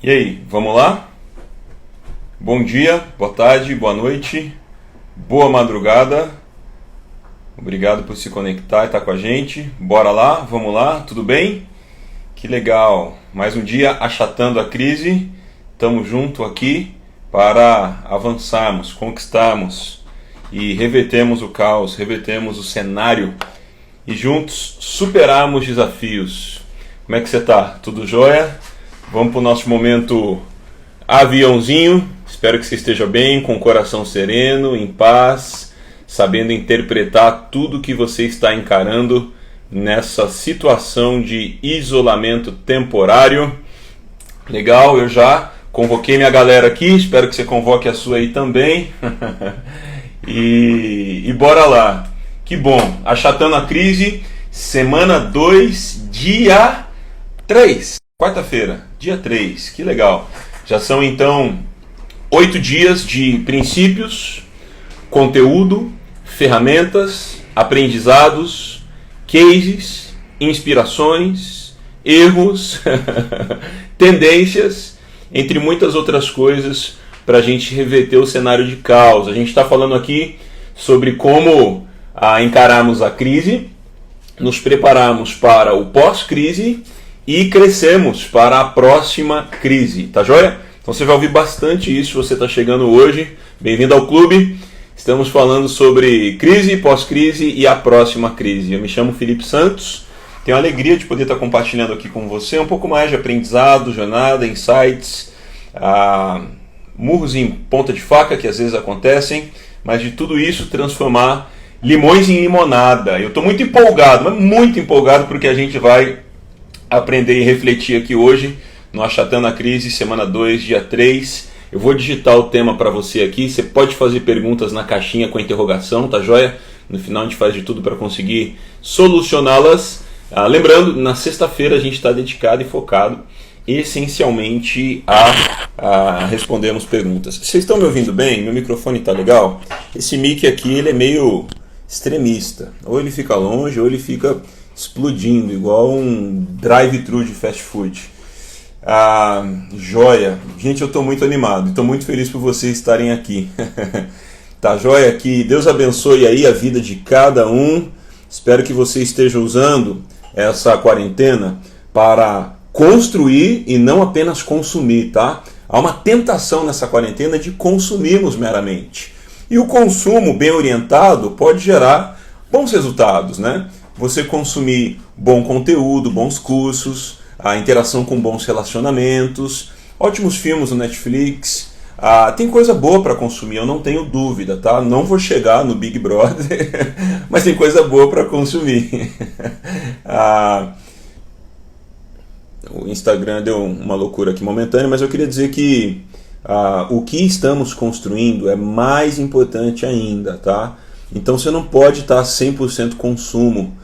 E aí, vamos lá? Bom dia, boa tarde, boa noite, boa madrugada. Obrigado por se conectar e estar com a gente. Bora lá, vamos lá, tudo bem? Que legal, mais um dia achatando a crise. Estamos juntos aqui para avançarmos, conquistarmos e revertermos o caos, revertermos o cenário e juntos superarmos desafios. Como é que você está? Tudo jóia? Vamos para o nosso momento aviãozinho. Espero que você esteja bem, com o coração sereno, em paz, sabendo interpretar tudo que você está encarando nessa situação de isolamento temporário. Legal, eu já convoquei minha galera aqui, espero que você convoque a sua aí também. e bora lá. Que bom, achatando a crise, semana 2, dia 3. Quarta-feira, dia 3, que legal. Já são então 8 dias de princípios, conteúdo, ferramentas, aprendizados, cases, inspirações, erros, tendências, entre muitas outras coisas para a gente reverter o cenário de caos. A gente está falando aqui sobre como encararmos a crise, nos prepararmos para o pós-crise e crescemos para a próxima crise, tá joia? Então você vai ouvir bastante isso se você está chegando hoje. Bem-vindo ao clube. Estamos falando sobre crise, pós-crise e a próxima crise. Eu me chamo Felipe Santos. Tenho a alegria de poder estar compartilhando aqui com você um pouco mais de aprendizado, jornada, insights, murros em ponta de faca que às vezes acontecem, mas de tudo isso transformar limões em limonada. Eu estou muito empolgado, mas muito empolgado porque a gente vai aprender e refletir aqui hoje no Achatando a Crise, semana 2, dia 3. Eu vou digitar o tema para você aqui. Você pode fazer perguntas na caixinha com interrogação, tá joia? No final a gente faz de tudo para conseguir solucioná-las. Lembrando, na sexta-feira a gente está dedicado e focado essencialmente a respondermos perguntas. Vocês estão me ouvindo bem? Meu microfone está legal? Esse mic aqui ele é meio extremista. Ou ele fica longe ou ele fica explodindo, igual um drive-thru de fast food. Joia. Gente, eu estou muito animado. Estou muito feliz por vocês estarem aqui. Tá joia? Que Deus abençoe aí a vida de cada um. Espero que você esteja usando essa quarentena para construir e não apenas consumir, tá? Há uma tentação nessa quarentena de consumirmos meramente. E o consumo bem orientado pode gerar bons resultados, né? Você consumir bom conteúdo, bons cursos, a interação com bons relacionamentos, ótimos filmes no Netflix. Tem coisa boa para consumir, eu não tenho dúvida, tá? Não vou chegar no Big Brother, mas tem coisa boa para consumir. O Instagram deu uma loucura aqui momentânea, mas eu queria dizer que o que estamos construindo é mais importante ainda, tá? Então você não pode estar 100% consumo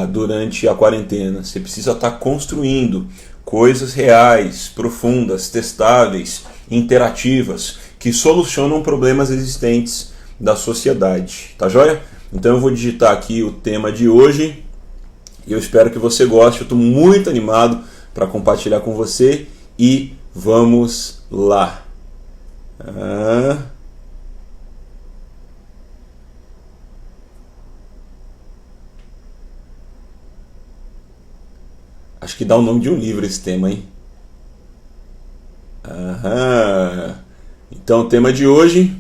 durante a quarentena. Você precisa estar construindo coisas reais, profundas, testáveis, interativas, que solucionam problemas existentes da sociedade. Tá joia? Então eu vou digitar aqui o tema de hoje e eu espero que você goste. Eu estou muito animado para compartilhar com você e vamos lá. Acho que dá o nome de um livro esse tema, hein? Então o tema de hoje: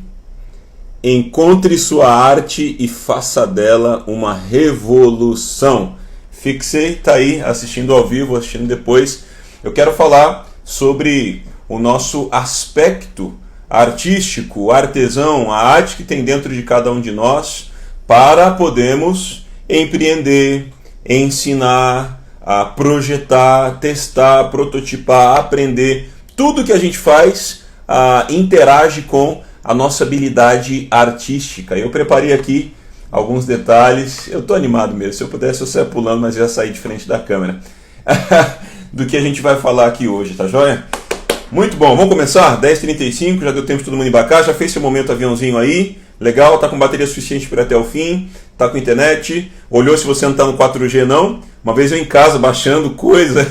encontre sua arte e faça dela uma revolução. Fixei, tá aí assistindo ao vivo, assistindo depois. Eu quero falar sobre o nosso aspecto artístico, artesão, a arte que tem dentro de cada um de nós, para podermos empreender, ensinar, projetar, testar, prototipar, aprender. Tudo que a gente faz interage com a nossa habilidade artística. Eu preparei aqui alguns detalhes. Eu estou animado mesmo. Se eu pudesse, eu saia pulando, mas ia sair de frente da câmera. Do que a gente vai falar aqui hoje, tá joia? Muito bom, vamos começar? 10h35, já deu tempo de todo mundo embarcar. Já fez seu momento aviãozinho aí? Legal, tá com bateria suficiente para até o fim? tá com internet, olhou se você não tá no 4G não. Uma vez eu em casa baixando coisa,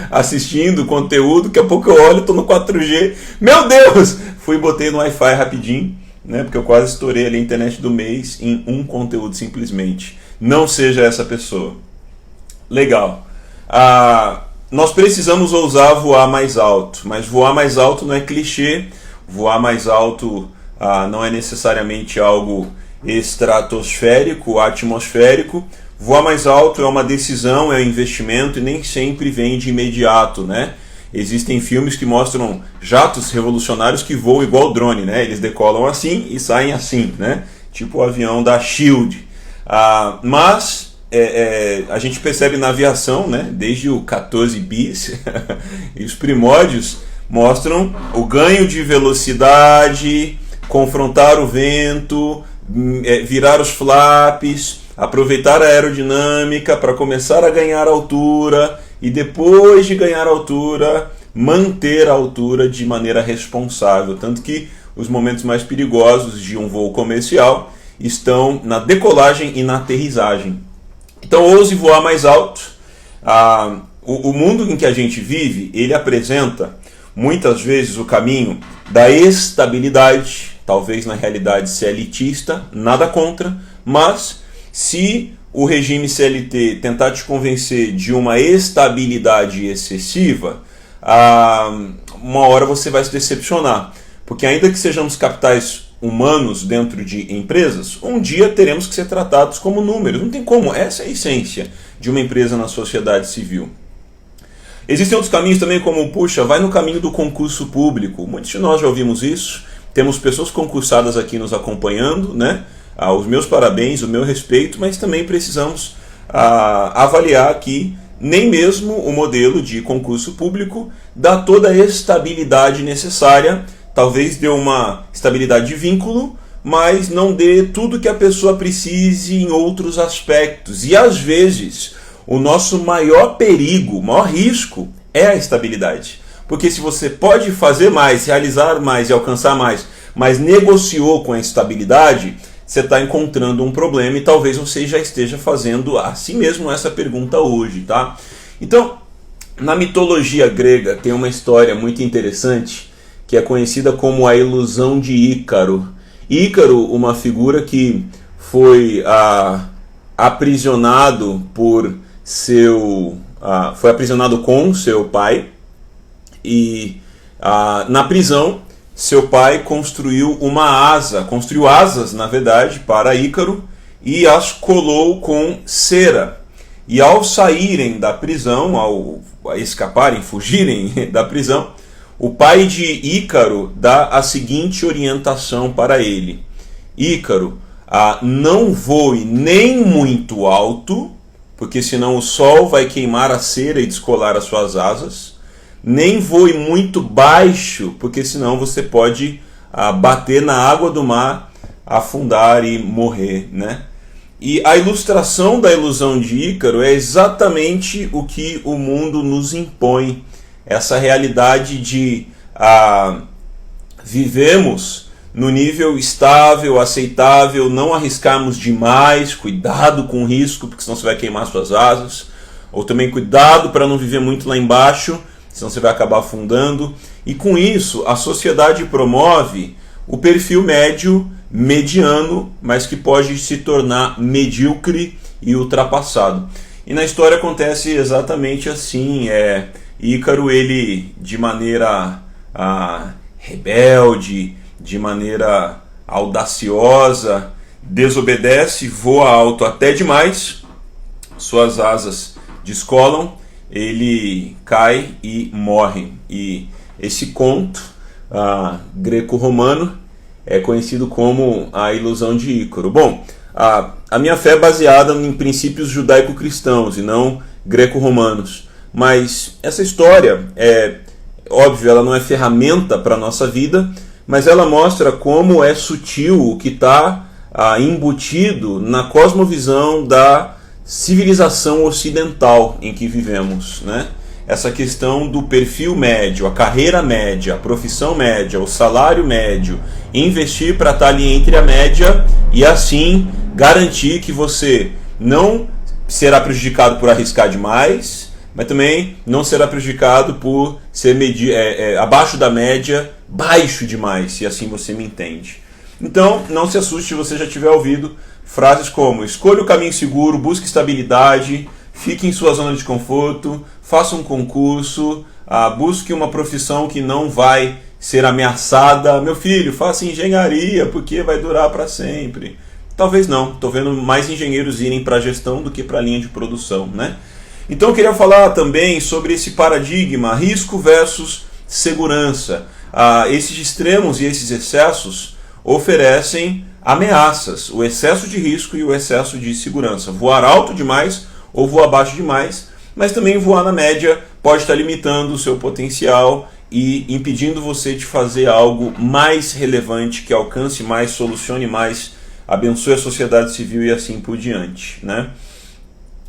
assistindo conteúdo, daqui a pouco eu olho, tô no 4G. Meu Deus! Fui e botei no Wi-Fi rapidinho, né? Porque eu quase estourei ali a internet do mês em um conteúdo simplesmente. Não seja essa pessoa. Legal. Nós precisamos ousar voar mais alto, mas voar mais alto não é clichê, voar mais alto não é necessariamente algo estratosférico, atmosférico. Voar mais alto é uma decisão, é um investimento e nem sempre vem de imediato, né? Existem filmes que mostram jatos revolucionários que voam igual drone, né? Eles decolam assim e saem assim, né? Tipo o avião da SHIELD. Mas a gente percebe na aviação, né? Desde o 14 bis e os primórdios mostram o ganho de velocidade, confrontar o vento, virar os flaps, aproveitar a aerodinâmica para começar a ganhar altura e depois de ganhar altura, manter a altura de maneira responsável. Tanto que os momentos mais perigosos de um voo comercial estão na decolagem e na aterrissagem. Então ouse voar mais alto. O mundo em que a gente vive, ele apresenta muitas vezes o caminho da estabilidade, talvez na realidade ser elitista, nada contra, mas se o regime CLT tentar te convencer de uma estabilidade excessiva, uma hora você vai se decepcionar. Porque ainda que sejamos capitais humanos dentro de empresas, um dia teremos que ser tratados como números. Não tem como, essa é a essência de uma empresa na sociedade civil. Existem outros caminhos também, como, vai no caminho do concurso público. Muitos de nós já ouvimos isso, temos pessoas concursadas aqui nos acompanhando, né? Os meus parabéns, o meu respeito, mas também precisamos avaliar que nem mesmo o modelo de concurso público dá toda a estabilidade necessária, talvez dê uma estabilidade de vínculo, mas não dê tudo que a pessoa precise em outros aspectos. E às vezes o nosso maior perigo, o maior risco é a estabilidade. Porque se você pode fazer mais, realizar mais e alcançar mais, mas negociou com a estabilidade, você está encontrando um problema e talvez você já esteja fazendo a si mesmo essa pergunta hoje, tá? Então, na mitologia grega tem uma história muito interessante que é conhecida como a ilusão de Ícaro. Ícaro, uma figura que foi aprisionado foi aprisionado com seu pai e na prisão seu pai construiu construiu asas, na verdade, para Ícaro e as colou com cera. E ao saírem da prisão, ao escaparem, fugirem da prisão, o pai de Ícaro dá a seguinte orientação para ele: Ícaro, não voe nem muito alto, porque senão o sol vai queimar a cera e descolar as suas asas. Nem voe muito baixo, porque senão você pode bater na água do mar, afundar e morrer, né? E a ilustração da ilusão de Ícaro é exatamente o que o mundo nos impõe. Essa realidade de vivemos no nível estável, aceitável, não arriscarmos demais, cuidado com o risco, porque senão você vai queimar suas asas, ou também cuidado para não viver muito lá embaixo, senão você vai acabar afundando. E com isso, a sociedade promove o perfil médio, mediano, mas que pode se tornar medíocre e ultrapassado. E na história acontece exatamente assim. Ícaro, ele de maneira rebelde, de maneira audaciosa, desobedece, voa alto até demais, suas asas descolam, ele cai e morre. E esse conto greco-romano é conhecido como a ilusão de Ícaro. Bom, a minha fé é baseada em princípios judaico-cristãos e não greco-romanos. Mas essa história, óbvio, ela não é ferramenta para a nossa vida, mas ela mostra como é sutil o que está embutido na cosmovisão da civilização ocidental em que vivemos, né? Essa questão do perfil médio, a carreira média, a profissão média, o salário médio, investir para estar ali entre a média e assim garantir que você não será prejudicado por arriscar demais, mas também não será prejudicado por ser abaixo da média, baixo demais, se assim você me entende. Então, não se assuste se você já tiver ouvido frases como: escolha o caminho seguro, busque estabilidade, fique em sua zona de conforto, faça um concurso, busque uma profissão que não vai ser ameaçada. Meu filho, faça engenharia, porque vai durar para sempre. Talvez não, estou vendo mais engenheiros irem para a gestão do que para a linha de produção, né? Então eu queria falar também sobre esse paradigma risco versus segurança. Esses extremos e esses excessos oferecem ameaças, o excesso de risco e o excesso de segurança. Voar alto demais ou voar baixo demais, mas também voar na média pode estar limitando o seu potencial e impedindo você de fazer algo mais relevante, que alcance mais, solucione mais, abençoe a sociedade civil e assim por diante, né?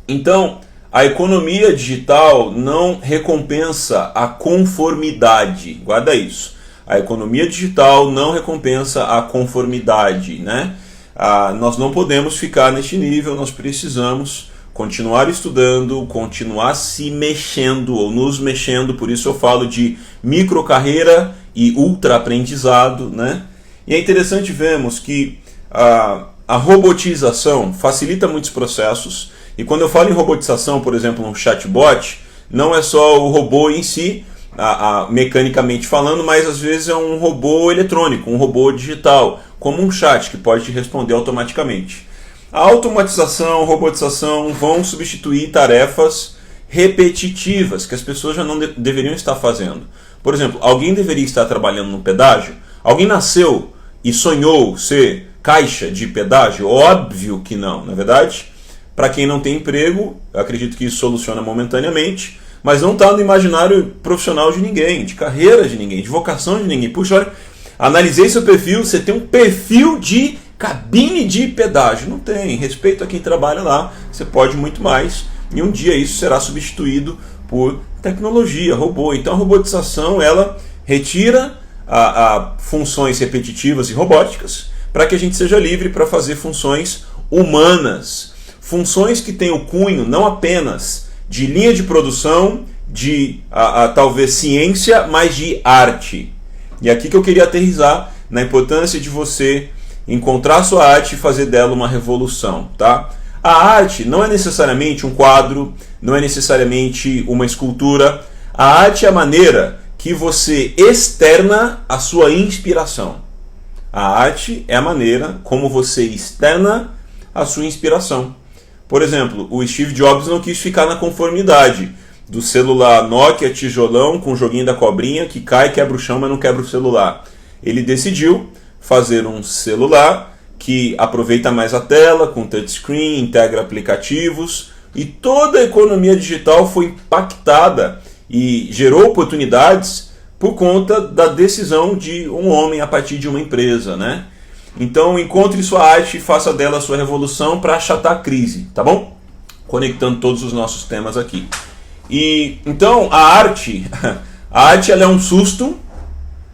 Então, a economia digital não recompensa a conformidade. Guarda isso. A economia digital não recompensa a conformidade, né? Nós não podemos ficar neste nível, nós precisamos continuar estudando, continuar se mexendo ou nos mexendo, por isso eu falo de microcarreira e ultra aprendizado, né? E é interessante vermos que a robotização facilita muitos processos, e quando eu falo em robotização, por exemplo, um chatbot, não é só o robô em si, mecanicamente falando, mas às vezes é um robô eletrônico, um robô digital, como um chat que pode te responder automaticamente. A automatização, robotização vão substituir tarefas repetitivas que as pessoas já não deveriam estar fazendo. Por exemplo, alguém deveria estar trabalhando no pedágio? Alguém nasceu e sonhou ser caixa de pedágio? Óbvio que não, não é verdade? Para quem não tem emprego, eu acredito que isso soluciona momentaneamente, mas não está no imaginário profissional de ninguém, de carreira de ninguém, de vocação de ninguém. Puxa, olha, analisei seu perfil, você tem um perfil de cabine de pedágio. Não tem, respeito a quem trabalha lá, você pode muito mais, e um dia isso será substituído por tecnologia, robô. Então a robotização, ela retira funções repetitivas e robóticas para que a gente seja livre para fazer funções humanas. Funções que têm o cunho não apenas de linha de produção, de talvez ciência, mas de arte. E aqui que eu queria aterrissar na importância de você encontrar sua arte e fazer dela uma revolução, tá? A arte não é necessariamente um quadro, não é necessariamente uma escultura. A arte é a maneira que você externa a sua inspiração. A arte é a maneira como você externa a sua inspiração. Por exemplo, o Steve Jobs não quis ficar na conformidade do celular Nokia tijolão com o joguinho da cobrinha que cai, quebra o chão, mas não quebra o celular. Ele decidiu fazer um celular que aproveita mais a tela, com touchscreen, integra aplicativos, e toda a economia digital foi impactada e gerou oportunidades por conta da decisão de um homem a partir de uma empresa, né? Então encontre sua arte e faça dela a sua revolução para achatar a crise, tá bom? Conectando todos os nossos temas aqui. E então a arte ela é um susto,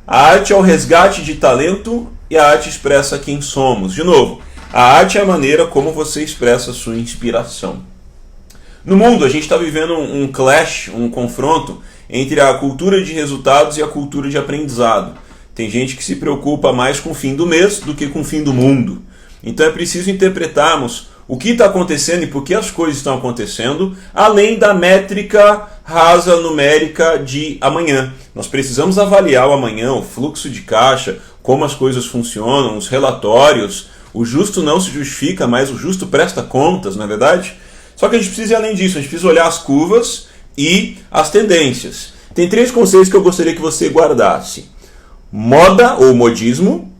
a arte é o resgate de talento e a arte expressa quem somos. De novo, a arte é a maneira como você expressa a sua inspiração. No mundo a gente está vivendo um clash, um confronto entre a cultura de resultados e a cultura de aprendizado. Tem gente que se preocupa mais com o fim do mês do que com o fim do mundo. Então é preciso interpretarmos o que está acontecendo e por que as coisas estão acontecendo, além da métrica rasa numérica de amanhã. Nós precisamos avaliar o amanhã, o fluxo de caixa, como as coisas funcionam, os relatórios. O justo não se justifica, mas o justo presta contas, não é verdade? Só que a gente precisa ir além disso, a gente precisa olhar as curvas e as tendências. Tem 3 conceitos que eu gostaria que você guardasse. Moda ou modismo,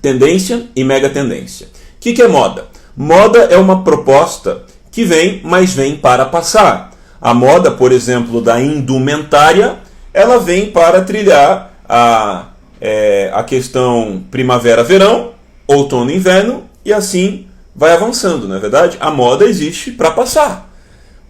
tendência e mega tendência. O que é moda? Moda é uma proposta que vem, mas vem para passar. A moda, por exemplo, da indumentária, ela vem para trilhar a questão primavera-verão, outono-inverno, e assim vai avançando, não é verdade? A moda existe para passar.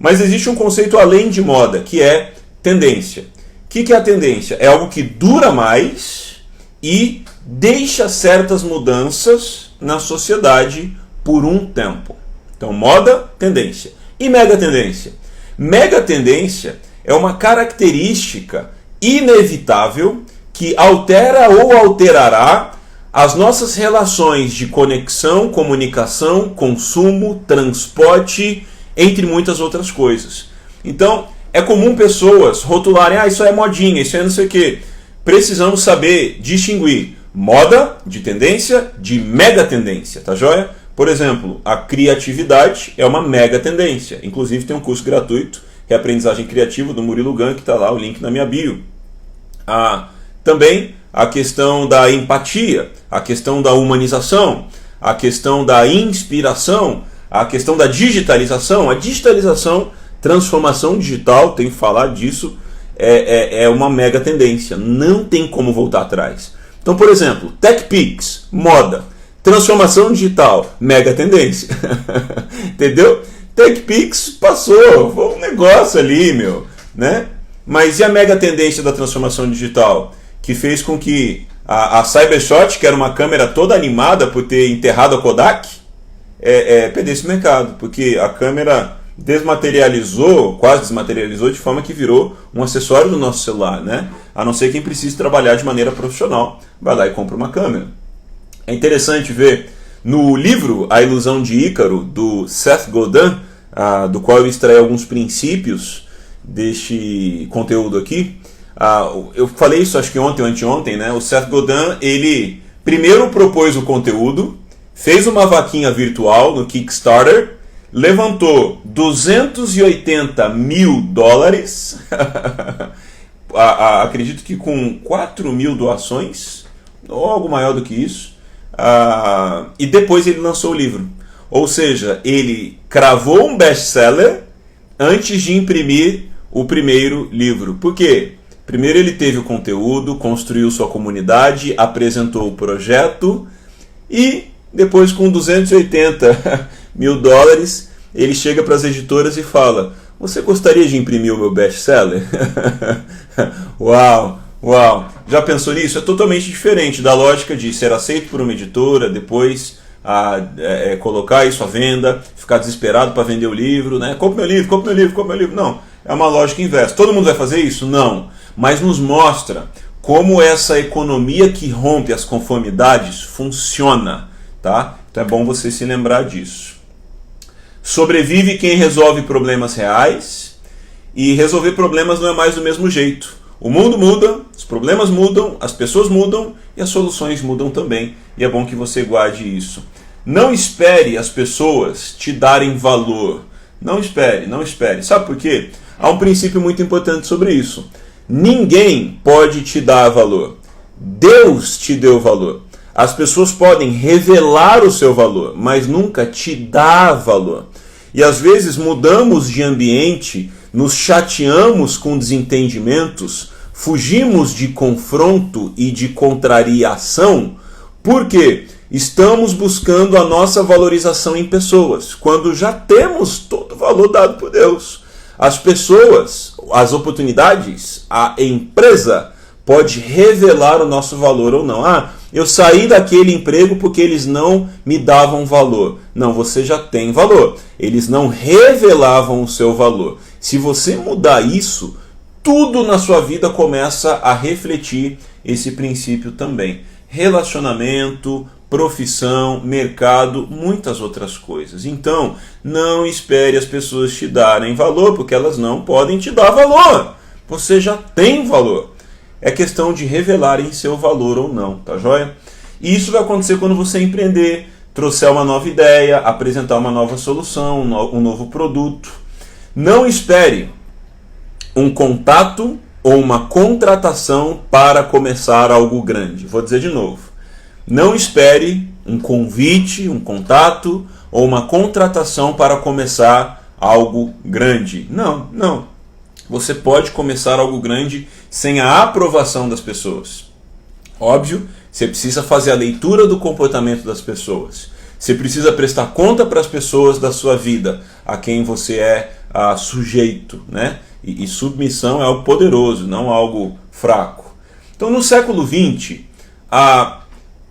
Mas existe um conceito além de moda, que é tendência. O que é a tendência? É algo que dura mais e deixa certas mudanças na sociedade por um tempo. Então, moda, tendência. E mega tendência? Mega tendência é uma característica inevitável que altera ou alterará as nossas relações de conexão, comunicação, consumo, transporte, entre muitas outras coisas. Então, é comum pessoas rotularem, isso é modinha, isso é não sei o quê. Precisamos saber distinguir moda de tendência de mega tendência, tá joia? Por exemplo, a criatividade é uma mega tendência. Inclusive tem um curso gratuito, que é Aprendizagem Criativa, do Murilo Gun, que está lá, o link na minha bio. Também a questão da empatia, a questão da humanização, a questão da inspiração, a questão da digitalização. A digitalização, transformação digital, tem que falar disso, é uma mega tendência. Não tem como voltar atrás. Então, por exemplo, TechPix, moda. Transformação digital, mega tendência. Entendeu? TechPix passou, foi um negócio ali, né? Mas e a mega tendência da transformação digital? Que fez com que a Cybershot, que era uma câmera toda animada por ter enterrado a Kodak, perdesse o mercado. Porque a câmera desmaterializou, quase desmaterializou, de forma que virou um acessório do nosso celular, né? A não ser quem precise trabalhar de maneira profissional, vai lá e compra uma câmera. É interessante ver no livro A Ilusão de Ícaro, do Seth Godin, do qual eu extraí alguns princípios deste conteúdo aqui. Eu falei isso acho que ontem ou anteontem, né? O Seth Godin, ele primeiro propôs o conteúdo, fez uma vaquinha virtual no Kickstarter, levantou $280 mil, acredito que com 4 mil doações, ou algo maior do que isso, e depois ele lançou o livro. Ou seja, ele cravou um best-seller antes de imprimir o primeiro livro. Por quê? Primeiro ele teve o conteúdo, construiu sua comunidade, apresentou o projeto e depois com $280 mil, ele chega para as editoras e fala: você gostaria de imprimir o meu best-seller? Uau! Já pensou nisso? É totalmente diferente da lógica de ser aceito por uma editora, depois colocar isso à venda, ficar desesperado para vender o livro, né? Compre meu livro. Não, é uma lógica inversa. Todo mundo vai fazer isso? Não. Mas nos mostra como essa economia que rompe as conformidades funciona, tá? Então é bom você se lembrar disso. Sobrevive quem resolve problemas reais, e resolver problemas não é mais do mesmo jeito. O mundo muda, os problemas mudam, as pessoas mudam e as soluções mudam também. E é bom que você guarde isso. Não espere as pessoas te darem valor. Não espere. Sabe por quê? Há um princípio muito importante sobre isso. Ninguém pode te dar valor. Deus te deu valor. As pessoas podem revelar o seu valor, mas nunca te dar valor. E às vezes mudamos de ambiente, nos chateamos com desentendimentos, fugimos de confronto e de contrariação, porque estamos buscando a nossa valorização em pessoas, quando já temos todo o valor dado por Deus. As pessoas, as oportunidades, a empresa pode revelar o nosso valor ou não. Eu saí daquele emprego porque eles não me davam valor. Não, você já tem valor. Eles não revelavam o seu valor. Se você mudar isso, tudo na sua vida começa a refletir esse princípio também. Relacionamento, profissão, mercado, muitas outras coisas. Então, não espere as pessoas te darem valor, porque elas não podem te dar valor. Você já tem valor. É questão de revelarem seu valor ou não, tá joia? E isso vai acontecer quando você empreender, trouxer uma nova ideia, apresentar uma nova solução, um novo produto. Não espere um contato ou uma contratação para começar algo grande. Vou dizer de novo. Não espere um convite, um contato ou uma contratação para começar algo grande. Não. Você pode começar algo grande sem a aprovação das pessoas. Óbvio, você precisa fazer a leitura do comportamento das pessoas. Você precisa prestar conta para as pessoas da sua vida, a quem você é sujeito, né? E submissão é algo poderoso, não algo fraco. Então, no século XX, a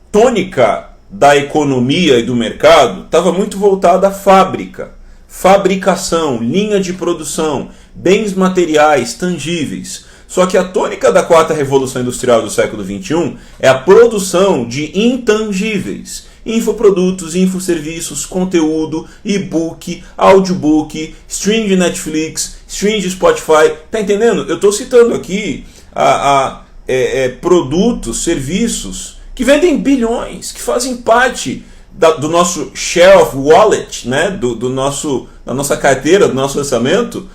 tônica da economia e do mercado estava muito voltada à fábrica, fabricação, linha de produção, bens materiais tangíveis. Só que a tônica da quarta revolução industrial do século XXI é a produção de intangíveis. Infoprodutos, infoserviços, conteúdo, e-book, audiobook, stream de Netflix, stream de Spotify. Tá entendendo? Eu estou citando aqui produtos, serviços que vendem bilhões, que fazem parte do nosso shelf wallet, né? da nossa carteira, do nosso orçamento,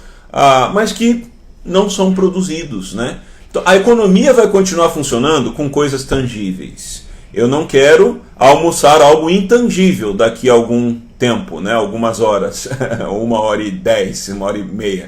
mas que não são produzidos, né? Então, a economia vai continuar funcionando com coisas tangíveis. Eu não quero almoçar algo intangível daqui a algum tempo, né? Algumas horas, 1h10, 1h30.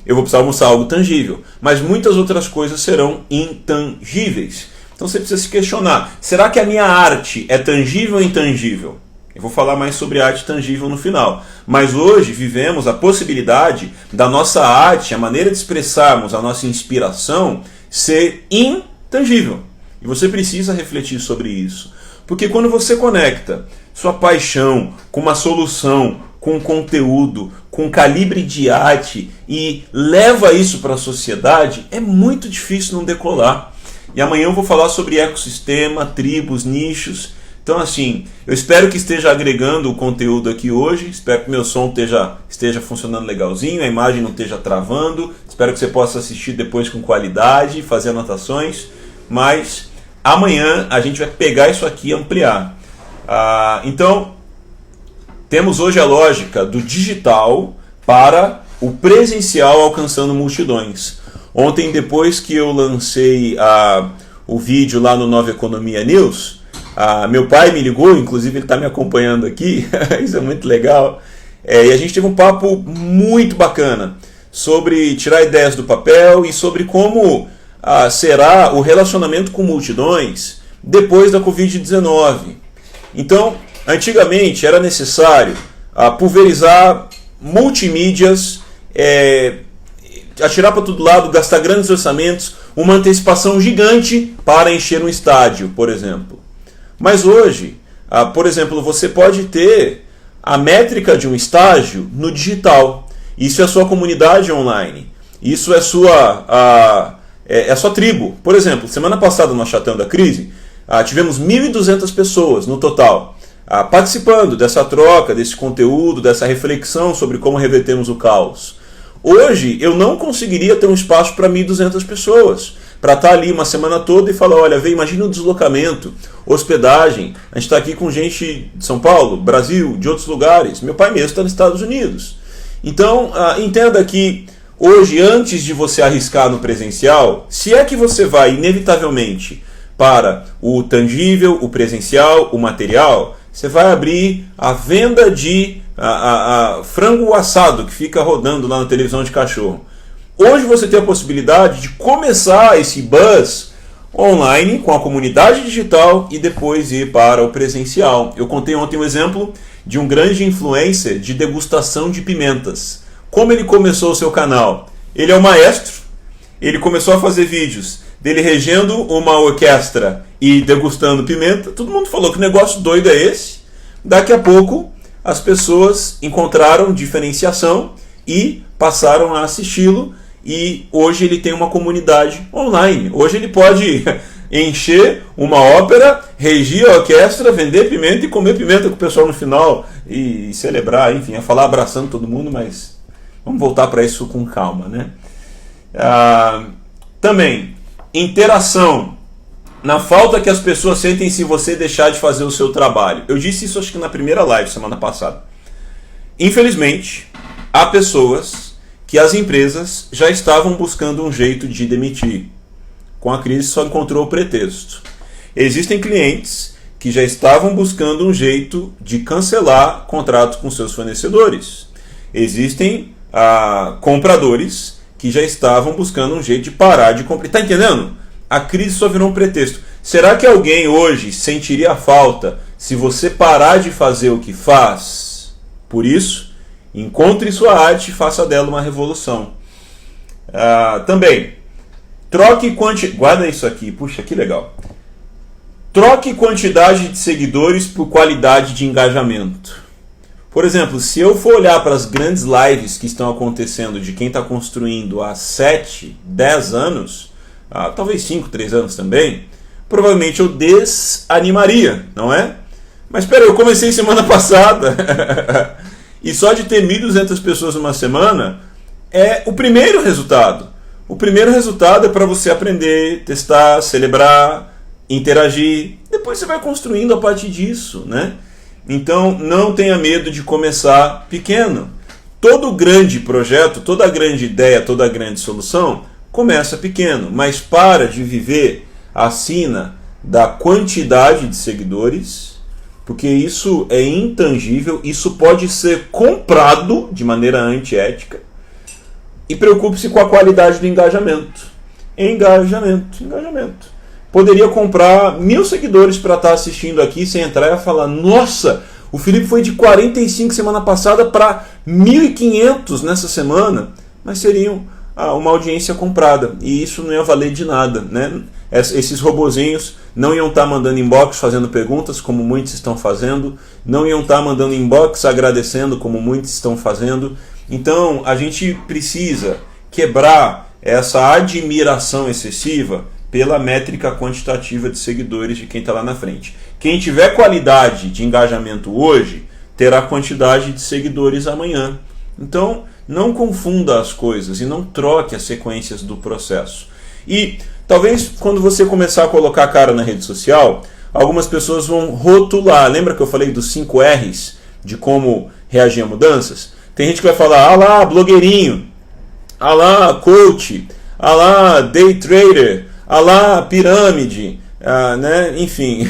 Eu vou precisar almoçar algo tangível, mas muitas outras coisas serão intangíveis. Então você precisa se questionar, será que a minha arte é tangível ou intangível? Eu vou falar mais sobre arte tangível no final. Mas hoje vivemos a possibilidade da nossa arte, a maneira de expressarmos a nossa inspiração, ser intangível. E você precisa refletir sobre isso. Porque quando você conecta sua paixão com uma solução, com conteúdo, com calibre de arte e leva isso para a sociedade, é muito difícil não decolar. E amanhã eu vou falar sobre ecossistema, tribos, nichos. Então, assim, eu espero que esteja agregando o conteúdo aqui hoje, espero que meu som esteja funcionando legalzinho, a imagem não esteja travando, espero que você possa assistir depois com qualidade, fazer anotações, mas amanhã a gente vai pegar isso aqui e ampliar. Então, temos hoje a lógica do digital para o presencial alcançando multidões. Ontem, depois que eu lancei o vídeo lá no Nova Economia News, meu pai me ligou, inclusive ele está me acompanhando aqui, isso é muito legal, e a gente teve um papo muito bacana sobre tirar ideias do papel e sobre como será o relacionamento com multidões depois da Covid-19. Então, antigamente era necessário pulverizar multimídias, atirar para todo lado, gastar grandes orçamentos, uma antecipação gigante para encher um estádio, por exemplo. Mas hoje, por exemplo, você pode ter a métrica de um estágio no digital. Isso é a sua comunidade online. Isso é a sua tribo. Por exemplo, semana passada no Achatão da Crise, tivemos 1.200 pessoas no total participando dessa troca, desse conteúdo, dessa reflexão sobre como revertemos o caos. Hoje, eu não conseguiria ter um espaço para 1.200 pessoas, para estar ali uma semana toda e falar, olha, imagina o deslocamento, hospedagem, a gente está aqui com gente de São Paulo, Brasil, de outros lugares, meu pai mesmo está nos Estados Unidos. Então, entenda que hoje, antes de você arriscar no presencial, se é que você vai inevitavelmente para o tangível, o presencial, o material, você vai abrir a venda de frango assado que fica rodando lá na televisão de cachorro. Hoje você tem a possibilidade de começar esse buzz online com a comunidade digital e depois ir para o presencial. Eu contei ontem um exemplo de um grande influencer de degustação de pimentas. Como ele começou o seu canal? Ele é um maestro, ele começou a fazer vídeos dele regendo uma orquestra e degustando pimenta. Todo mundo falou que negócio doido é esse. Daqui a pouco as pessoas encontraram diferenciação e passaram a assisti-lo, e hoje ele tem uma comunidade online. Hoje ele pode encher uma ópera, regir a orquestra, vender pimenta e comer pimenta com o pessoal no final e celebrar, enfim, falar abraçando todo mundo, mas vamos voltar para isso com calma, né? Também, interação. Na falta que as pessoas sentem se você deixar de fazer o seu trabalho. Eu disse isso acho que na primeira live semana passada. Infelizmente, há pessoas que as empresas já estavam buscando um jeito de demitir. Com a crise só encontrou o pretexto. Existem clientes que já estavam buscando um jeito de cancelar contratos com seus fornecedores. Existem compradores que já estavam buscando um jeito de parar de comprar. Está entendendo? A crise só virou um pretexto. Será que alguém hoje sentiria a falta se você parar de fazer o que faz? Por isso, encontre sua arte e faça dela uma revolução. Também, troque quantidade. Guarda isso aqui, puxa, que legal. Troque quantidade de seguidores por qualidade de engajamento. Por exemplo, se eu for olhar para as grandes lives que estão acontecendo de quem está construindo há 7, 10 anos, talvez 5, 3 anos também, provavelmente eu desanimaria, não é? Mas espera, eu comecei semana passada e só de ter 1.200 pessoas numa semana é o primeiro resultado. O primeiro resultado é para você aprender, testar, celebrar, interagir. Depois você vai construindo a partir disso, né? Então não tenha medo de começar pequeno. Todo grande projeto, toda grande ideia, toda grande solução começa pequeno, mas para de viver a sina da quantidade de seguidores, porque isso é intangível, isso pode ser comprado de maneira antiética, e preocupe-se com a qualidade do engajamento. Engajamento. Poderia comprar 1.000 seguidores para estar assistindo aqui sem entrar e falar: nossa, o Felipe foi de 45 semana passada para 1.500 nessa semana, mas seriam uma audiência comprada, e isso não ia valer de nada, né? Esses robozinhos não iam estar mandando inbox fazendo perguntas, como muitos estão fazendo, não iam estar mandando inbox agradecendo, como muitos estão fazendo. Então a gente precisa quebrar essa admiração excessiva pela métrica quantitativa de seguidores de quem está lá na frente. Quem tiver qualidade de engajamento hoje, terá quantidade de seguidores amanhã. Então não confunda as coisas e não troque as sequências do processo. E talvez quando você começar a colocar a cara na rede social, algumas pessoas vão rotular. Lembra que eu falei dos 5 R's de como reagir a mudanças? Tem gente que vai falar: ah lá, blogueirinho, ah lá, coach, ah lá, day trader, ah lá, pirâmide, né? Enfim.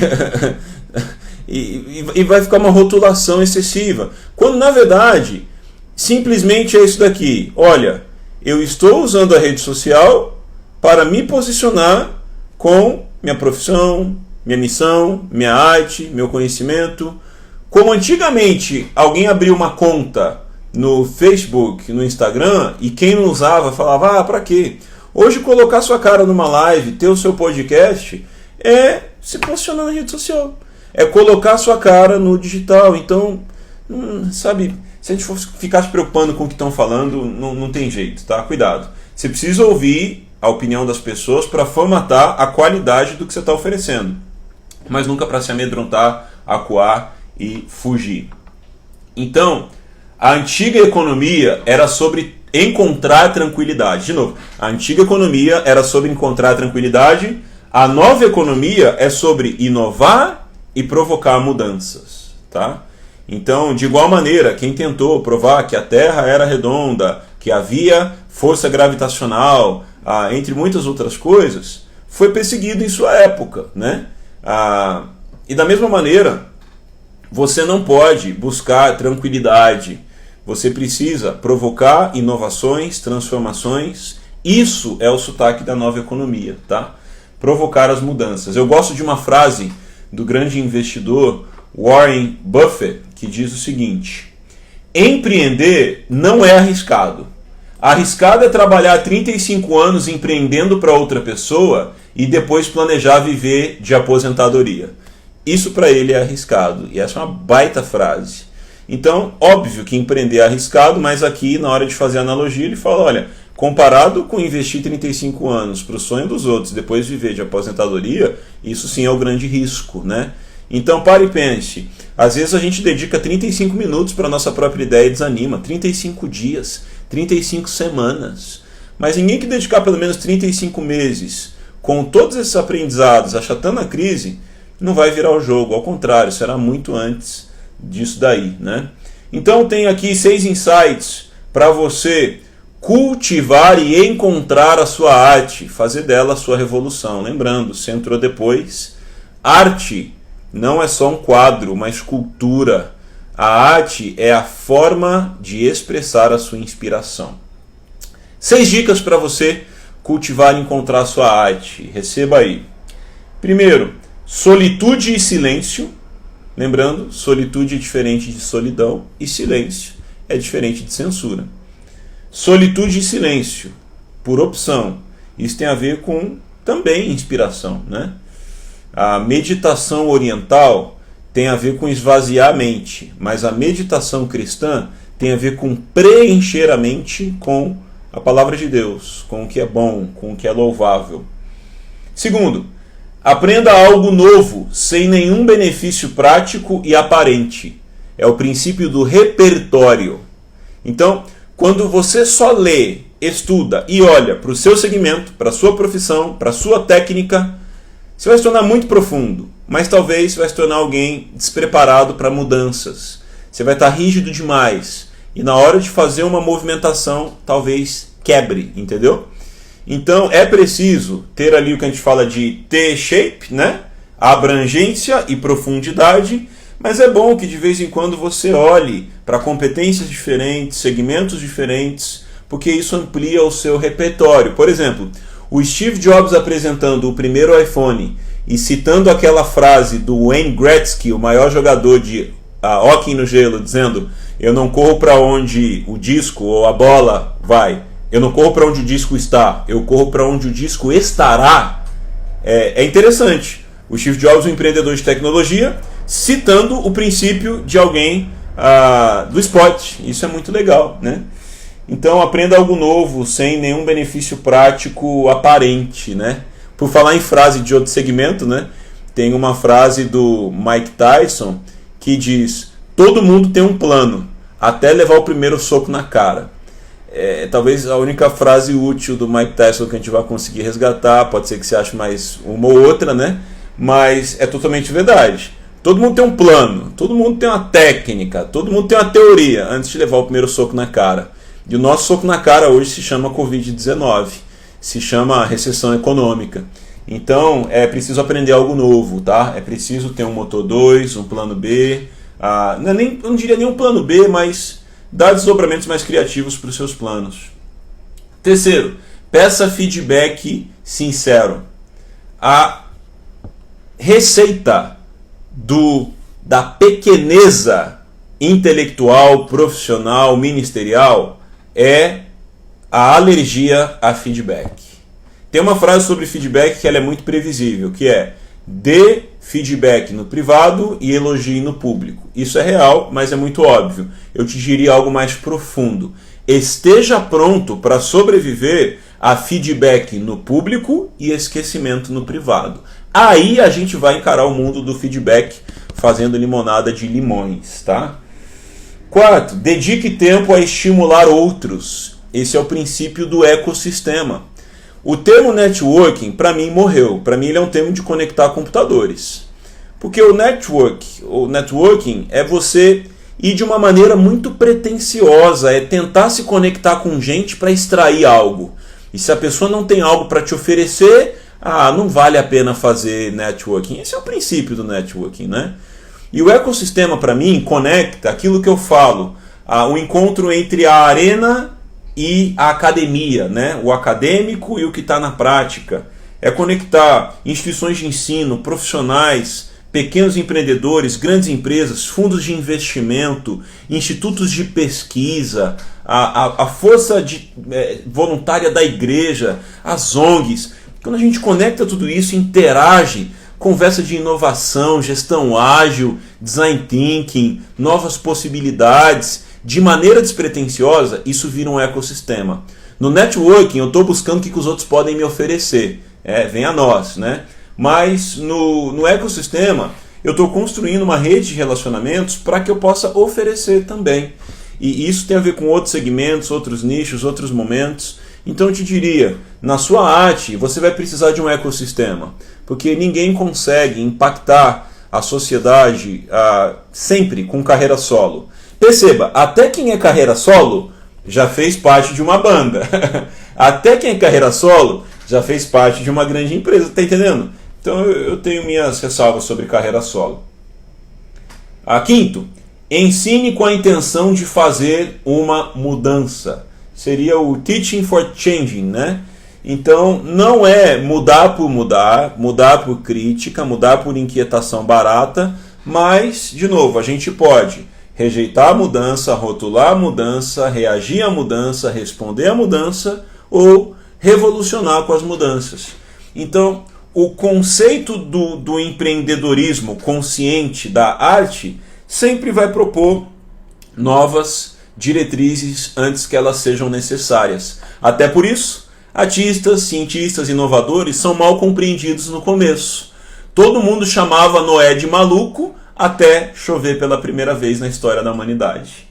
e vai ficar uma rotulação excessiva. Quando na verdade, simplesmente é isso daqui. Olha, eu estou usando a rede social para me posicionar com minha profissão, minha missão, minha arte, meu conhecimento. Como antigamente alguém abriu uma conta no Facebook, no Instagram, e quem não usava falava: para quê? Hoje colocar sua cara numa live, ter o seu podcast, é se posicionar na rede social. É colocar sua cara no digital. Então, sabe, se a gente for ficar se preocupando com o que estão falando, não tem jeito, tá? Cuidado. Você precisa ouvir a opinião das pessoas para formatar a qualidade do que você está oferecendo, mas nunca para se amedrontar, acuar e fugir. Então, a antiga economia era sobre encontrar tranquilidade. De novo, a antiga economia era sobre encontrar tranquilidade, a nova economia é sobre inovar e provocar mudanças, tá? Então, de igual maneira, quem tentou provar que a Terra era redonda, que havia força gravitacional, entre muitas outras coisas, foi perseguido em sua época, né? E da mesma maneira, você não pode buscar tranquilidade. Você precisa provocar inovações, transformações. Isso é o sotaque da nova economia, tá? Provocar as mudanças. Eu gosto de uma frase do grande investidor Warren Buffett, que diz o seguinte: empreender não é arriscado. Arriscado é trabalhar 35 anos empreendendo para outra pessoa e depois planejar viver de aposentadoria. Isso para ele é arriscado. E essa é uma baita frase. Então, óbvio que empreender é arriscado, mas aqui, na hora de fazer a analogia, ele fala: olha, comparado com investir 35 anos para o sonho dos outros e depois viver de aposentadoria, isso sim é o grande risco, né? Então, pare e pense. Às vezes a gente dedica 35 minutos para a nossa própria ideia e desanima. 35 dias, 35 semanas. Mas ninguém que dedicar pelo menos 35 meses com todos esses aprendizados, achatando a crise, não vai virar o jogo. Ao contrário, será muito antes disso daí, né? Então tem aqui 6 insights para você cultivar e encontrar a sua arte, fazer dela a sua revolução. Lembrando, você entrou depois, arte não é só um quadro, uma escultura. A arte é a forma de expressar a sua inspiração. 6 dicas para você cultivar e encontrar a sua arte. Receba aí. Primeiro, solitude e silêncio. Lembrando, solitude é diferente de solidão e silêncio é diferente de censura. Solitude e silêncio, por opção. Isso tem a ver com também inspiração, né? A meditação oriental tem a ver com esvaziar a mente, mas a meditação cristã tem a ver com preencher a mente com a palavra de Deus, com o que é bom, com o que é louvável. Segundo, aprenda algo novo, sem nenhum benefício prático e aparente. É o princípio do repertório. Então, quando você só lê, estuda e olha para o seu segmento, para a sua profissão, para a sua técnica, você vai se tornar muito profundo, mas talvez vai se tornar alguém despreparado para mudanças. Você vai estar rígido demais e na hora de fazer uma movimentação, talvez quebre, entendeu? Então é preciso ter ali o que a gente fala de T-shape, né? Abrangência e profundidade, mas é bom que de vez em quando você olhe para competências diferentes, segmentos diferentes, porque isso amplia o seu repertório. Por exemplo, o Steve Jobs apresentando o primeiro iPhone e citando aquela frase do Wayne Gretzky, o maior jogador de hóquei no gelo, dizendo: eu não corro para onde o disco ou a bola vai, eu não corro para onde o disco está, eu corro para onde o disco estará. É interessante. O Steve Jobs, um empreendedor de tecnologia, citando o princípio de alguém do esporte. Isso é muito legal, né? Então aprenda algo novo sem nenhum benefício prático aparente, né? Por falar em frase de outro segmento, né? Tem uma frase do Mike Tyson que diz: todo mundo tem um plano, até levar o primeiro soco na cara. Talvez a única frase útil do Mike Tyson que a gente vai conseguir resgatar. Pode ser que você ache mais uma ou outra, né? Mas é totalmente verdade. Todo mundo tem um plano, todo mundo tem uma técnica, todo mundo tem uma teoria antes de levar o primeiro soco na cara. E o nosso soco na cara hoje se chama Covid-19, se chama recessão econômica. Então é preciso aprender algo novo, tá? É preciso ter um motor 2, um plano B, eu não diria nem um plano B, mas dar desdobramentos mais criativos para os seus planos. Terceiro, peça feedback sincero. A receita da pequeneza intelectual, profissional, ministerial é a alergia a feedback. Tem uma frase sobre feedback que ela é muito previsível, que é: dê feedback no privado e elogie no público. Isso é real, mas é muito óbvio. Eu te diria algo mais profundo. Esteja pronto para sobreviver a feedback no público e esquecimento no privado. Aí a gente vai encarar o mundo do feedback fazendo limonada de limões, tá? Quarto, dedique tempo a estimular outros. Esse é o princípio do ecossistema. O termo networking, para mim, morreu. Para mim, ele é um termo de conectar computadores. Porque o networking é você ir de uma maneira muito pretensiosa, é tentar se conectar com gente para extrair algo. E se a pessoa não tem algo para te oferecer, não vale a pena fazer networking. Esse é o princípio do networking, né? E o ecossistema, para mim, conecta aquilo que eu falo, o encontro entre a arena e a academia, né? O acadêmico e o que está na prática. É conectar instituições de ensino, profissionais, pequenos empreendedores, grandes empresas, fundos de investimento, institutos de pesquisa, a força voluntária da igreja, as ONGs. Quando a gente conecta tudo isso, interage, conversa de inovação, gestão ágil, design thinking, novas possibilidades, de maneira despretensiosa, isso vira um ecossistema. No networking, eu estou buscando o que os outros podem me oferecer. Vem a nós, né? Mas no ecossistema, eu estou construindo uma rede de relacionamentos para que eu possa oferecer também. E isso tem a ver com outros segmentos, outros nichos, outros momentos. Então eu te diria, na sua arte, você vai precisar de um ecossistema. Porque ninguém consegue impactar a sociedade sempre com carreira solo. Perceba, até quem é carreira solo já fez parte de uma banda. Até quem é carreira solo já fez parte de uma grande empresa, tá entendendo? Então eu tenho minhas ressalvas sobre carreira solo. Quinto, ensine com a intenção de fazer uma mudança. Seria o teaching for changing, né? Então não é mudar por mudar, mudar por crítica, mudar por inquietação barata, mas, de novo, a gente pode rejeitar a mudança, rotular a mudança, reagir à mudança, responder à mudança ou revolucionar com as mudanças. Então, o conceito do empreendedorismo consciente da arte sempre vai propor novas diretrizes antes que elas sejam necessárias. Até por isso, artistas, cientistas, inovadores são mal compreendidos no começo. Todo mundo chamava Noé de maluco até chover pela primeira vez na história da humanidade.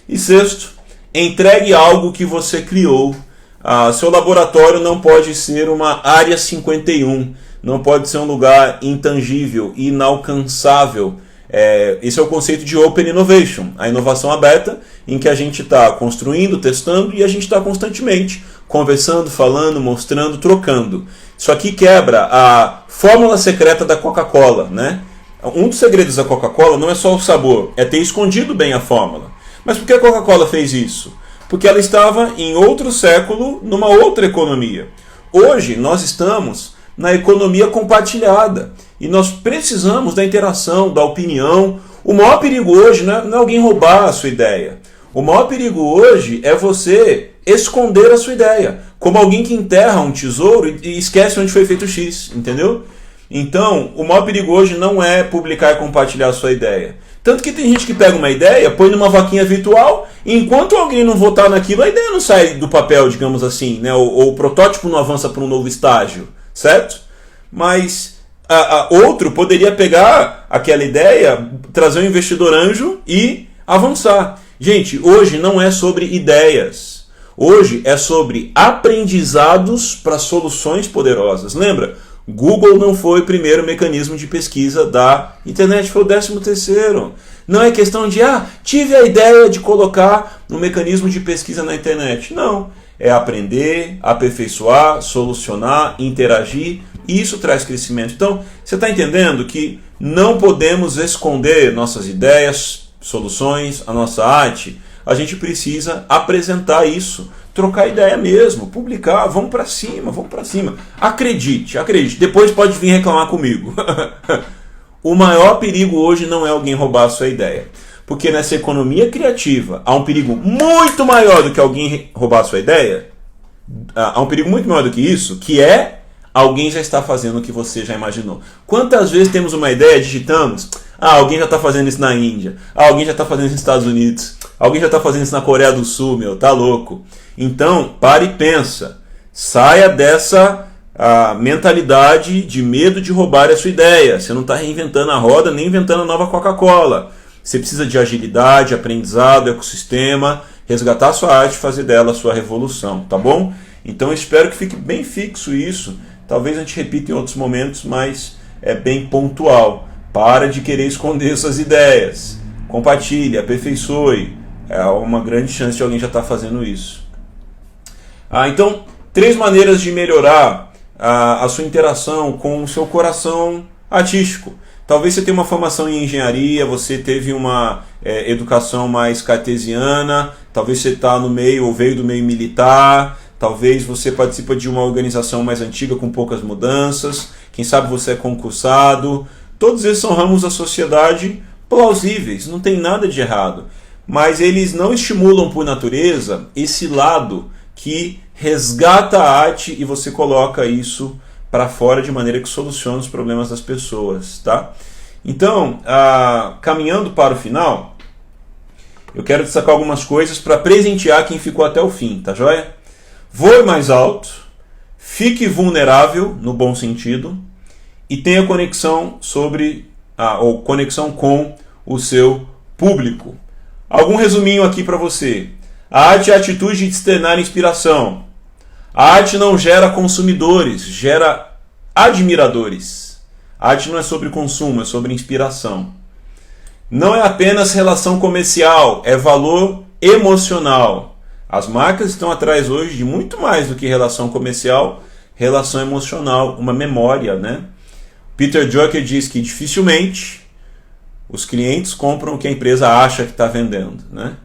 E sexto, entregue algo que você criou. Seu laboratório não pode ser uma área 51, não pode ser um lugar intangível, inalcançável. Esse é o conceito de Open Innovation, a inovação aberta, em que a gente está construindo, testando e a gente está constantemente conversando, falando, mostrando, trocando. Isso aqui quebra a fórmula secreta da Coca-Cola, né? Um dos segredos da Coca-Cola não é só o sabor, é ter escondido bem a fórmula. Mas por que a Coca-Cola fez isso? Porque ela estava em outro século, numa outra economia. Hoje nós estamos na economia compartilhada e nós precisamos da interação, da opinião. O maior perigo hoje não é alguém roubar a sua ideia. O maior perigo hoje é você esconder a sua ideia, como alguém que enterra um tesouro e esquece onde foi feito o X, entendeu? Então, o maior perigo hoje não é publicar e compartilhar a sua ideia. Tanto que tem gente que pega uma ideia, põe numa vaquinha virtual, e enquanto alguém não votar naquilo, a ideia não sai do papel, digamos assim, né? Ou o protótipo não avança para um novo estágio, certo? Mas outro poderia pegar aquela ideia, trazer um investidor anjo e avançar. Gente, hoje não é sobre ideias. Hoje é sobre aprendizados para soluções poderosas. Lembra? Google não foi o primeiro mecanismo de pesquisa da internet, foi o 13º. Não é questão de, tive a ideia de colocar um mecanismo de pesquisa na internet. Não. É aprender, aperfeiçoar, solucionar, interagir, e isso traz crescimento. Então, você está entendendo que não podemos esconder nossas ideias, soluções, a nossa arte. A gente precisa apresentar isso, trocar ideia mesmo, publicar, vamos para cima, vamos para cima. Acredite, depois pode vir reclamar comigo. O maior perigo hoje não é alguém roubar a sua ideia. Porque nessa economia criativa há um perigo muito maior do que alguém roubar a sua ideia. Há um perigo muito maior do que isso, que é alguém já está fazendo o que você já imaginou. Quantas vezes temos uma ideia, digitamos, alguém já está fazendo isso na Índia, alguém já está fazendo isso nos Estados Unidos, alguém já está fazendo isso na Coreia do Sul, tá louco. Então, pare e pensa. Saia dessa mentalidade de medo de roubar a sua ideia. Você não está reinventando a roda, nem inventando a nova Coca-Cola. Você precisa de agilidade, aprendizado, ecossistema, resgatar a sua arte e fazer dela a sua revolução, tá bom? Então, eu espero que fique bem fixo isso. Talvez a gente repita em outros momentos, mas é bem pontual. Para de querer esconder suas ideias. Compartilhe, aperfeiçoe. É uma grande chance de alguém já estar fazendo isso. Então, 3 maneiras de melhorar a sua interação com o seu coração artístico. Talvez você tenha uma formação em engenharia, você teve uma educação mais cartesiana, talvez você está no meio ou veio do meio militar, talvez você participa de uma organização mais antiga com poucas mudanças, quem sabe você é concursado. Todos esses são ramos da sociedade plausíveis, não tem nada de errado. Mas eles não estimulam por natureza esse lado que resgata a arte e você coloca isso para fora de maneira que soluciona os problemas das pessoas, tá? Então, caminhando para o final, eu quero destacar algumas coisas para presentear quem ficou até o fim, tá joia? Voe mais alto, fique vulnerável, no bom sentido, e tenha conexão ou conexão com o seu público. Algum resuminho aqui para você. A arte é a atitude de externar inspiração. A arte não gera consumidores, gera admiradores. A arte não é sobre consumo, é sobre inspiração. Não é apenas relação comercial, é valor emocional. As marcas estão atrás hoje de muito mais do que relação comercial, relação emocional, uma memória, né? Peter Drucker diz que dificilmente os clientes compram o que a empresa acha que está vendendo, né?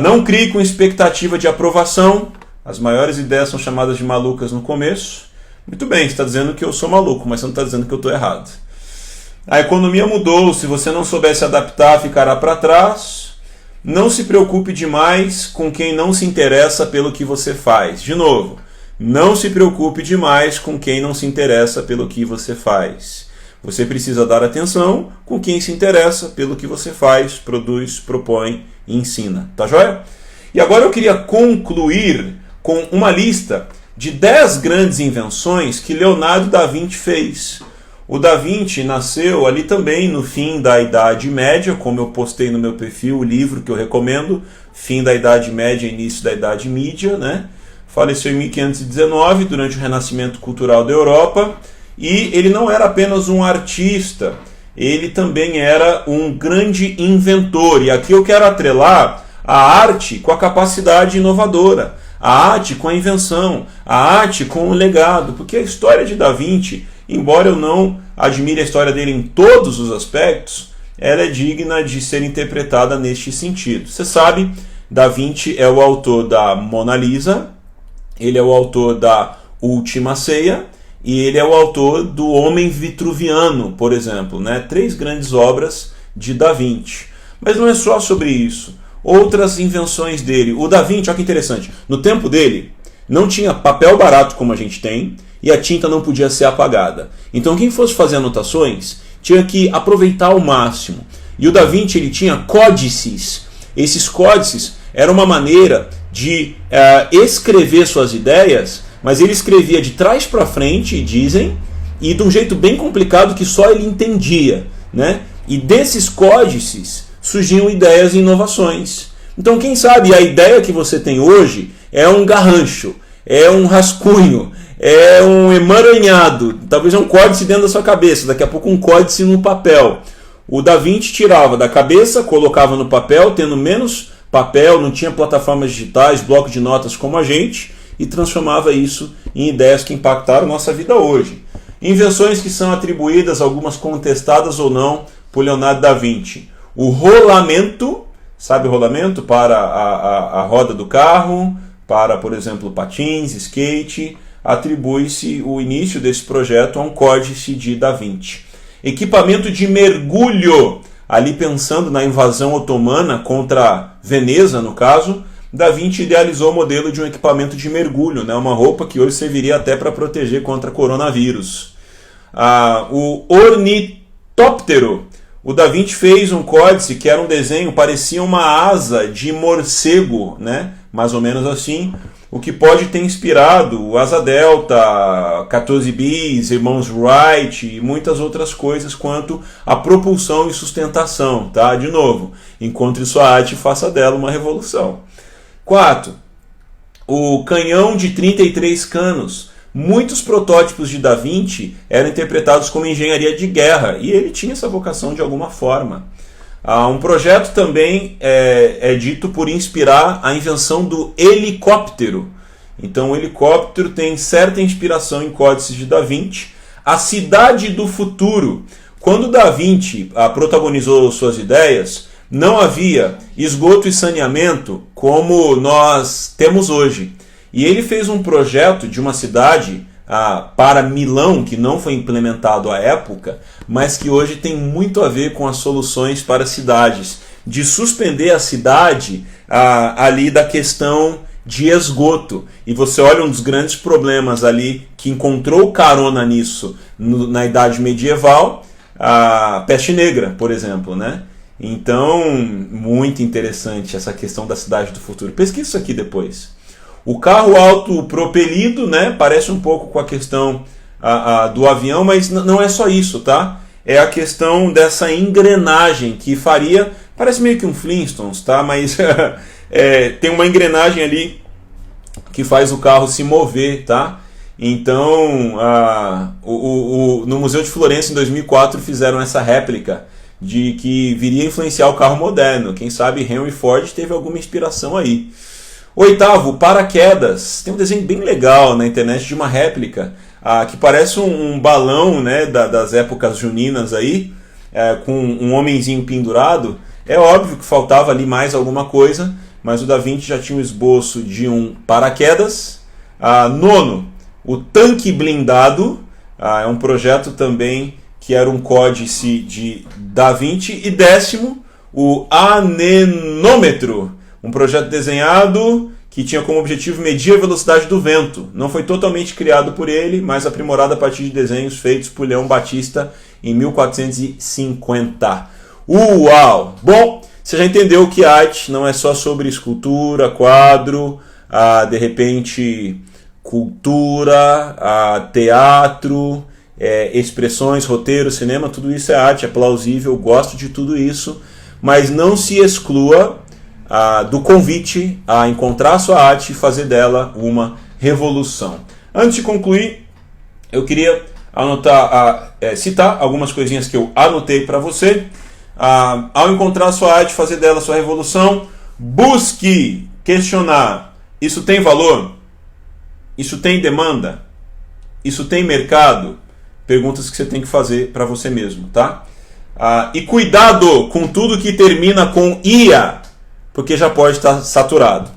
Não crie com expectativa de aprovação. As maiores ideias são chamadas de malucas no começo. Muito bem, você está dizendo que eu sou maluco, mas você não está dizendo que eu estou errado. A economia mudou, se você não souber se adaptar, ficará para trás. Não se preocupe demais com quem não se interessa pelo que você faz. De novo, Não se preocupe demais com quem não se interessa pelo que você faz. Você precisa dar atenção com quem se interessa pelo que você faz, produz, propõe e ensina. Tá joia? E agora eu queria concluir com uma lista de 10 grandes invenções que Leonardo da Vinci fez. O Da Vinci nasceu ali também no fim da Idade Média, como eu postei no meu perfil, o livro que eu recomendo, Fim da Idade Média e Início da Idade Mídia, né? Faleceu em 1519, durante o Renascimento Cultural da Europa, e ele não era apenas um artista, ele também era um grande inventor. E aqui eu quero atrelar a arte com a capacidade inovadora, a arte com a invenção, a arte com o legado, porque a história de Da Vinci, embora eu não admire a história dele em todos os aspectos, ela é digna de ser interpretada neste sentido. Você sabe, Da Vinci é o autor da Mona Lisa, ele é o autor da Última Ceia e ele é o autor do Homem Vitruviano, por exemplo, né? 3 grandes obras de Da Vinci. Mas não é só sobre isso. Outras invenções dele. O Da Vinci, olha que interessante, no tempo dele não tinha papel barato como a gente tem e a tinta não podia ser apagada. Então quem fosse fazer anotações tinha que aproveitar ao máximo. E o Da Vinci ele tinha códices. Esses códices eram uma maneira de escrever suas ideias, mas ele escrevia de trás para frente, dizem, e de um jeito bem complicado que só ele entendia, né? E desses códices surgiam ideias e inovações. Então, quem sabe a ideia que você tem hoje é um garrancho, é um rascunho, é um emaranhado, talvez é um códice dentro da sua cabeça, daqui a pouco um códice no papel. O Da Vinci tirava da cabeça, colocava no papel, tendo menos papel, não tinha plataformas digitais, bloco de notas como a gente, e transformava isso em ideias que impactaram nossa vida hoje. Invenções que são atribuídas, algumas contestadas ou não, por Leonardo da Vinci. O rolamento, sabe o rolamento? Para a roda do carro, para, por exemplo, patins, skate, atribui-se o início desse projeto a um códice de Da Vinci. Equipamento de mergulho, ali pensando na invasão otomana contra Veneza, no caso, Da Vinci idealizou o modelo de um equipamento de mergulho, né? Uma roupa que hoje serviria até para proteger contra coronavírus. O ornitóptero, o Da Vinci fez um códice que era um desenho, parecia uma asa de morcego, né? Mais ou menos assim, o que pode ter inspirado o Asa Delta, 14 Bis, Irmãos Wright e muitas outras coisas quanto à propulsão e sustentação, tá? De novo, encontre sua arte e faça dela uma revolução. 4. O canhão de 33 canos. Muitos protótipos de Da Vinci eram interpretados como engenharia de guerra e ele tinha essa vocação de alguma forma. Um projeto também é dito por inspirar a invenção do helicóptero. Então o helicóptero tem certa inspiração em códices de Da Vinci. A cidade do futuro. Quando Da Vinci protagonizou suas ideias, não havia esgoto e saneamento como nós temos hoje. E ele fez um projeto de uma cidade para Milão, que não foi implementado à época, mas que hoje tem muito a ver com as soluções para cidades, de suspender a cidade ali da questão de esgoto. E você olha um dos grandes problemas ali que encontrou carona nisso na Idade Medieval, a peste negra, por exemplo, né? Então, muito interessante essa questão da cidade do futuro. Pesquisa isso aqui depois. O carro autopropelido, né, parece um pouco com a questão do avião, mas não é só isso, tá? É a questão dessa engrenagem que faria, parece meio que um Flintstones, tá? Mas tem uma engrenagem ali que faz o carro se mover, tá? Então, no Museu de Florença, em 2004, fizeram essa réplica de que viria a influenciar o carro moderno. Quem sabe Henry Ford teve alguma inspiração aí. 8º, paraquedas. Tem um desenho bem legal na internet de uma réplica que parece um balão, né, das épocas juninas aí, com um homenzinho pendurado. É óbvio que faltava ali mais alguma coisa, mas o Da Vinci já tinha um esboço de um paraquedas. 9º, o tanque blindado. É um projeto também que era um códice de Da Vinci. E 10º, o anenômetro, um projeto desenhado que tinha como objetivo medir a velocidade do vento. Não foi totalmente criado por ele, mas aprimorado a partir de desenhos feitos por Leão Batista em 1450. Uau! Bom, você já entendeu que arte não é só sobre escultura, quadro, de repente cultura, teatro, expressões, roteiro, cinema, tudo isso é arte, é plausível, gosto de tudo isso, mas não se exclua do convite a encontrar a sua arte e fazer dela uma revolução. Antes de concluir, eu queria citar algumas coisinhas que eu anotei para você. Ao encontrar a sua arte, fazer dela a sua revolução, busque questionar: isso tem valor? Isso tem demanda? Isso tem mercado? Perguntas que você tem que fazer para você mesmo, tá? E cuidado com tudo que termina com ia, porque já pode estar saturado.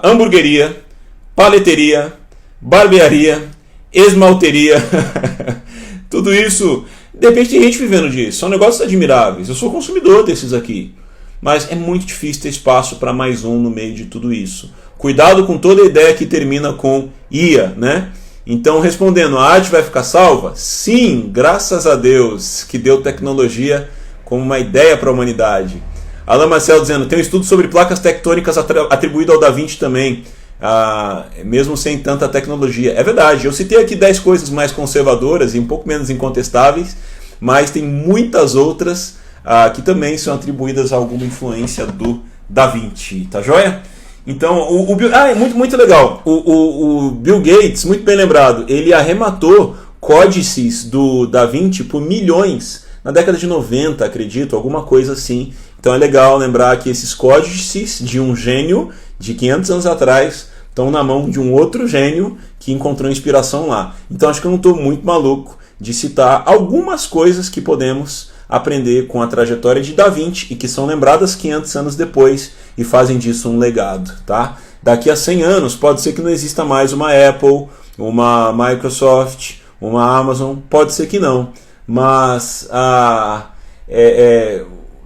Hamburgueria, paleteria, barbearia, esmalteria, tudo isso, de repente tem gente vivendo disso, são negócios admiráveis. Eu sou consumidor desses aqui, mas é muito difícil ter espaço para mais um no meio de tudo isso. Cuidado com toda ideia que termina com ia, né? Então, respondendo, a arte vai ficar salva? Sim, graças a Deus que deu tecnologia como uma ideia para a humanidade. Alan Marcel dizendo, tem um estudo sobre placas tectônicas atribuído ao Da Vinci também, mesmo sem tanta tecnologia. É verdade, eu citei aqui 10 coisas mais conservadoras e um pouco menos incontestáveis, mas tem muitas outras que também são atribuídas a alguma influência do Da Vinci, tá joia? Então, muito legal, o Bill Gates, muito bem lembrado, ele arrematou códices do Da Vinci por milhões na década de 90, acredito, alguma coisa assim. Então é legal lembrar que esses códices de um gênio de 500 anos atrás estão na mão de um outro gênio que encontrou inspiração lá. Então acho que eu não estou muito maluco de citar algumas coisas que podemos aprender com a trajetória de Da Vinci e que são lembradas 500 anos depois e fazem disso um legado, tá? Daqui a 100 anos pode ser que não exista mais uma Apple, uma Microsoft, uma Amazon, pode ser que não, mas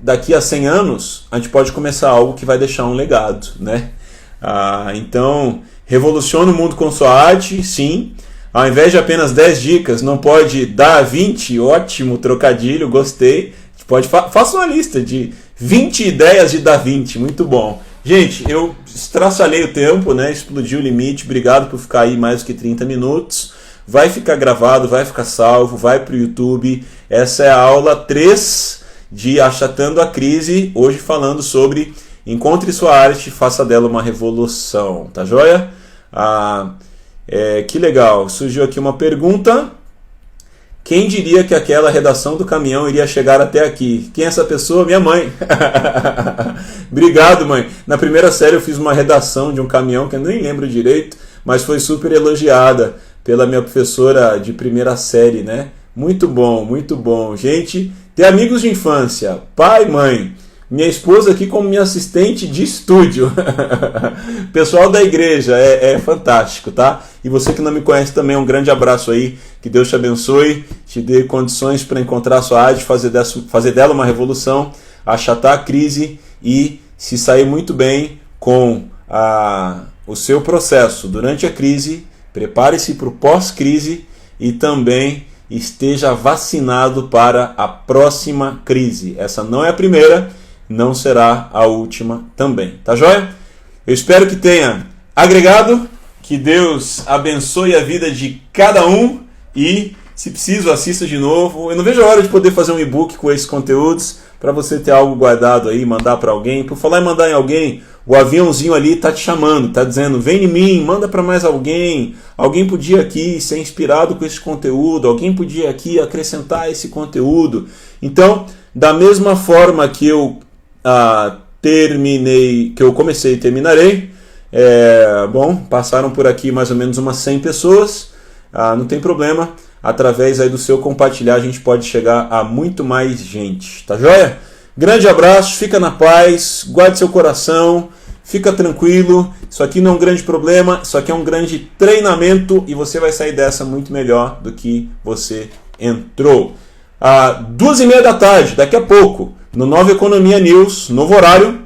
daqui a 100 anos a gente pode começar algo que vai deixar um legado, né? Então, revoluciona o mundo com sua arte, sim. Ao invés de apenas 10 dicas, não pode dar 20, ótimo trocadilho, gostei. Faça uma lista de 20 ideias de Da Vinci, muito bom. Gente, eu estraçalhei o tempo, né? Explodi o limite, obrigado por ficar aí mais do que 30 minutos. Vai ficar gravado, vai ficar salvo, vai para o YouTube. Essa é a aula 3 de Achatando a Crise, hoje falando sobre encontre sua arte e faça dela uma revolução, tá joia? Que legal, surgiu aqui uma pergunta: quem diria que aquela redação do caminhão iria chegar até aqui? Quem é essa pessoa? Minha mãe. Obrigado, mãe. Na primeira série eu fiz uma redação de um caminhão que eu nem lembro direito, mas foi super elogiada pela minha professora de primeira série, né? Muito bom, muito bom. Gente, ter amigos de infância, pai, mãe, minha esposa aqui como minha assistente de estúdio. Pessoal da igreja, é fantástico, tá? E você que não me conhece também, um grande abraço aí. Que Deus te abençoe, te dê condições para encontrar a sua arte, fazer dela uma revolução, achatar a crise e se sair muito bem com o seu processo durante a crise. Prepare-se para o pós-crise e também esteja vacinado para a próxima crise. Essa não é a primeira, não será a última também. Tá joia? Eu espero que tenha agregado, que Deus abençoe a vida de cada um e, se preciso, assista de novo. Eu não vejo a hora de poder fazer um e-book com esses conteúdos para você ter algo guardado aí, mandar para alguém. Por falar em mandar em alguém, o aviãozinho ali está te chamando, está dizendo, vem em mim, manda para mais alguém. Alguém podia aqui ser inspirado com esse conteúdo, alguém podia aqui acrescentar esse conteúdo. Então, da mesma forma que eu comecei e terminarei, passaram por aqui mais ou menos umas 100 pessoas, não tem problema, através aí do seu compartilhar a gente pode chegar a muito mais gente, tá joia? Grande abraço, fica na paz, guarde seu coração, fica tranquilo, isso aqui não é um grande problema, isso aqui é um grande treinamento e você vai sair dessa muito melhor do que você entrou. 2h30 da tarde, daqui a pouco, no Nova Economia News, novo horário,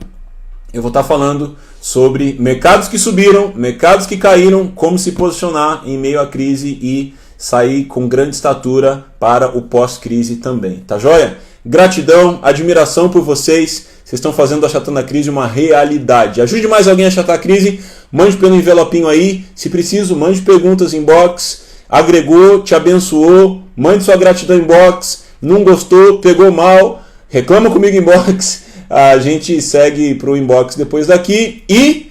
eu vou estar falando sobre mercados que subiram, mercados que caíram, como se posicionar em meio à crise e sair com grande estatura para o pós-crise também. Tá joia? Gratidão, admiração por vocês. Vocês estão fazendo do Achatando a Crise uma realidade. Ajude mais alguém a achatar a crise. Mande pelo envelopinho aí. Se preciso, mande perguntas em box. Agregou, te abençoou. Mande sua gratidão em box. Não gostou, pegou mal. Reclama comigo em box. A gente segue para o inbox depois daqui. E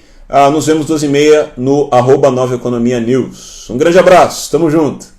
nos vemos 12h30 no @NovaEconomiaNews. Um grande abraço. Tamo junto.